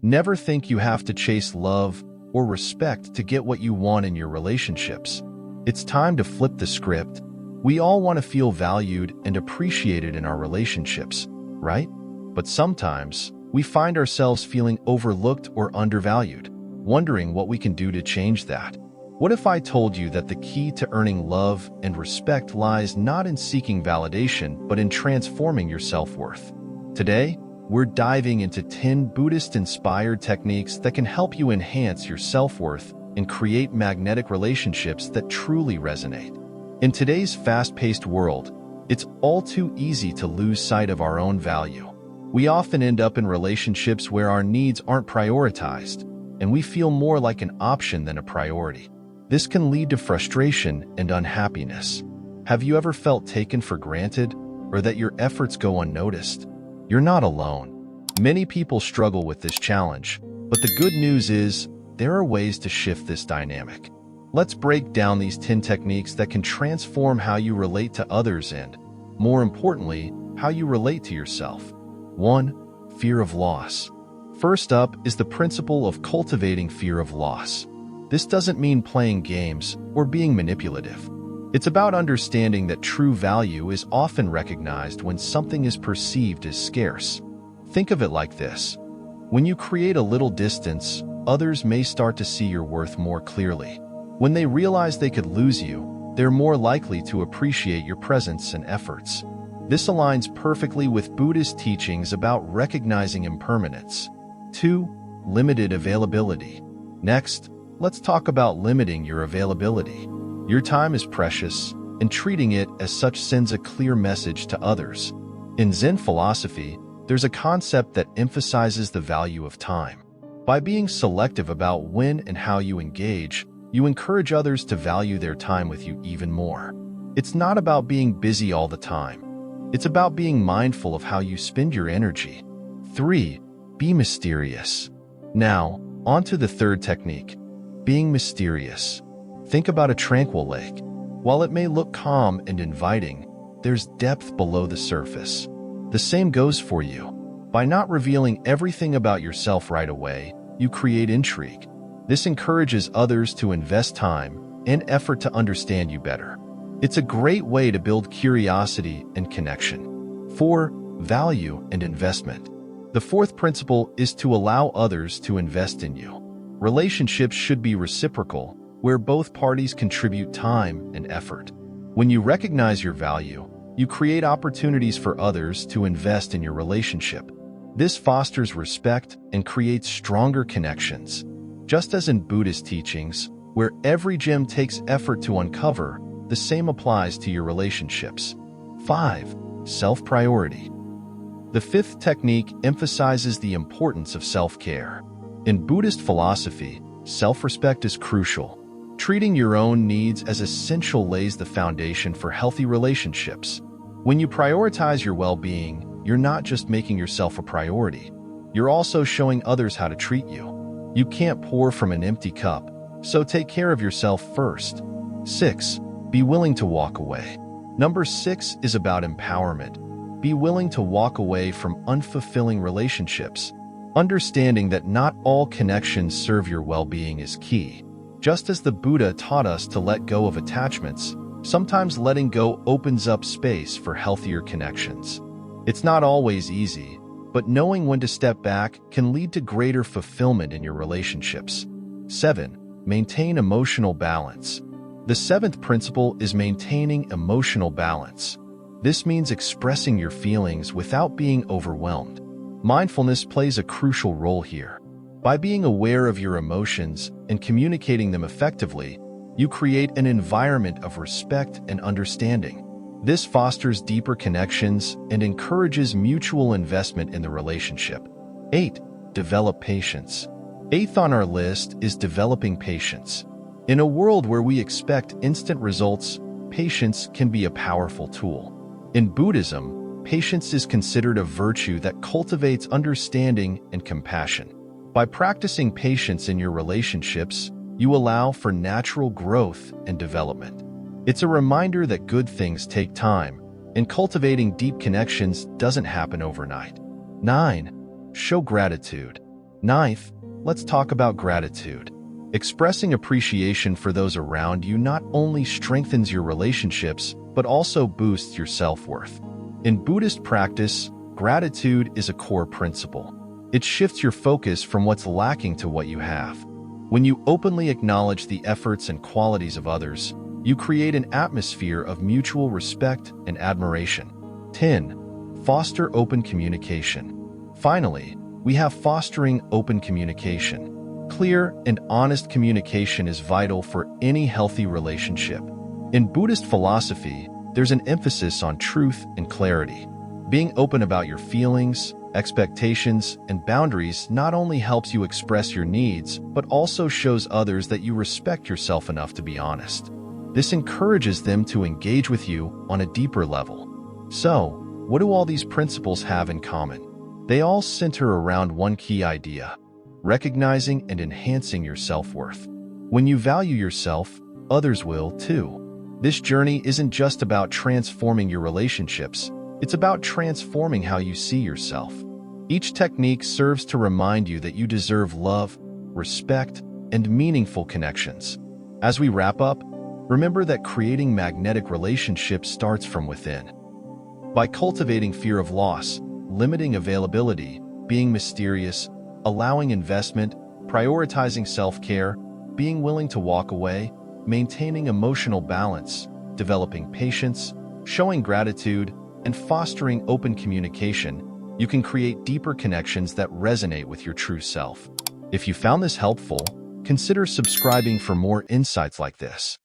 Never think you have to chase love or respect to get what you want in your relationships. It's time to flip the script. We all want to feel valued and appreciated in our relationships, right? But sometimes, we find ourselves feeling overlooked or undervalued, wondering what we can do to change that. What if I told you that the key to earning love and respect lies not in seeking validation, but in transforming your self-worth? Today, we're diving into 10 Buddhist-inspired techniques that can help you enhance your self-worth and create magnetic relationships that truly resonate. In today's fast-paced world, it's all too easy to lose sight of our own value. We often end up in relationships where our needs aren't prioritized, and we feel more like an option than a priority. This can lead to frustration and unhappiness. Have you ever felt taken for granted, or that your efforts go unnoticed? You're not alone. Many people struggle with this challenge, but the good news is there are ways to shift this dynamic. Let's break down these 10 techniques that can transform how you relate to others and, more importantly, how you relate to yourself. 1. Fear of loss. First up is the principle of cultivating fear of loss. This doesn't mean playing games or being manipulative. It's about understanding that true value is often recognized when something is perceived as scarce. Think of it like this. When you create a little distance, others may start to see your worth more clearly. When they realize they could lose you, they're more likely to appreciate your presence and efforts. This aligns perfectly with Buddhist teachings about recognizing impermanence. 2. Limited availability. Next, let's talk about limiting your availability. Your time is precious, and treating it as such sends a clear message to others. In Zen philosophy, there's a concept that emphasizes the value of time. By being selective about when and how you engage, you encourage others to value their time with you even more. It's not about being busy all the time. It's about being mindful of how you spend your energy. 3. Be mysterious. Now, on to the third technique, being mysterious. Think about a tranquil lake. While it may look calm and inviting, there's depth below the surface. The same goes for you. By not revealing everything about yourself right away, you create intrigue. This encourages others to invest time and effort to understand you better. It's a great way to build curiosity and connection. 4. Value and investment. The fourth principle is to allow others to invest in you. Relationships should be reciprocal, where both parties contribute time and effort. When you recognize your value, you create opportunities for others to invest in your relationship. This fosters respect and creates stronger connections. Just as in Buddhist teachings, where every gem takes effort to uncover, the same applies to your relationships. 5. Self-priority. The fifth technique emphasizes the importance of self-care. In Buddhist philosophy, self-respect is crucial. Treating your own needs as essential lays the foundation for healthy relationships. When you prioritize your well-being, you're not just making yourself a priority. You're also showing others how to treat you. You can't pour from an empty cup, so take care of yourself first. 6. Be willing to walk away. Number 6 is about empowerment. Be willing to walk away from unfulfilling relationships. Understanding that not all connections serve your well-being is key. Just as the Buddha taught us to let go of attachments, sometimes letting go opens up space for healthier connections. It's not always easy, but knowing when to step back can lead to greater fulfillment in your relationships. 7. Maintain emotional balance. The seventh principle is maintaining emotional balance. This means expressing your feelings without being overwhelmed. Mindfulness plays a crucial role here. By being aware of your emotions and communicating them effectively, you create an environment of respect and understanding. This fosters deeper connections and encourages mutual investment in the relationship. 8. Develop patience. Eighth on our list is developing patience. In a world where we expect instant results, patience can be a powerful tool. In Buddhism, patience is considered a virtue that cultivates understanding and compassion. By practicing patience in your relationships, you allow for natural growth and development. It's a reminder that good things take time, and cultivating deep connections doesn't happen overnight. 9. Show gratitude. Ninth, let's talk about gratitude. Expressing appreciation for those around you not only strengthens your relationships, but also boosts your self-worth. In Buddhist practice, gratitude is a core principle. It shifts your focus from what's lacking to what you have. When you openly acknowledge the efforts and qualities of others, you create an atmosphere of mutual respect and admiration. 10. Foster open communication. Finally, we have fostering open communication. Clear and honest communication is vital for any healthy relationship. In Buddhist philosophy, there's an emphasis on truth and clarity. Being open about your feelings, expectations, and boundaries not only helps you express your needs, but also shows others that you respect yourself enough to be honest. This encourages them to engage with you on a deeper level. So, what do all these principles have in common? They all center around one key idea: recognizing and enhancing your self-worth. When you value yourself, others will too. This journey isn't just about transforming your relationships, it's about transforming how you see yourself. Each technique serves to remind you that you deserve love, respect, and meaningful connections. As we wrap up, remember that creating magnetic relationships starts from within. By cultivating fear of loss, limiting availability, being mysterious, allowing investment, prioritizing self-care, being willing to walk away, maintaining emotional balance, developing patience, showing gratitude, and fostering open communication, you can create deeper connections that resonate with your true self. If you found this helpful, consider subscribing for more insights like this.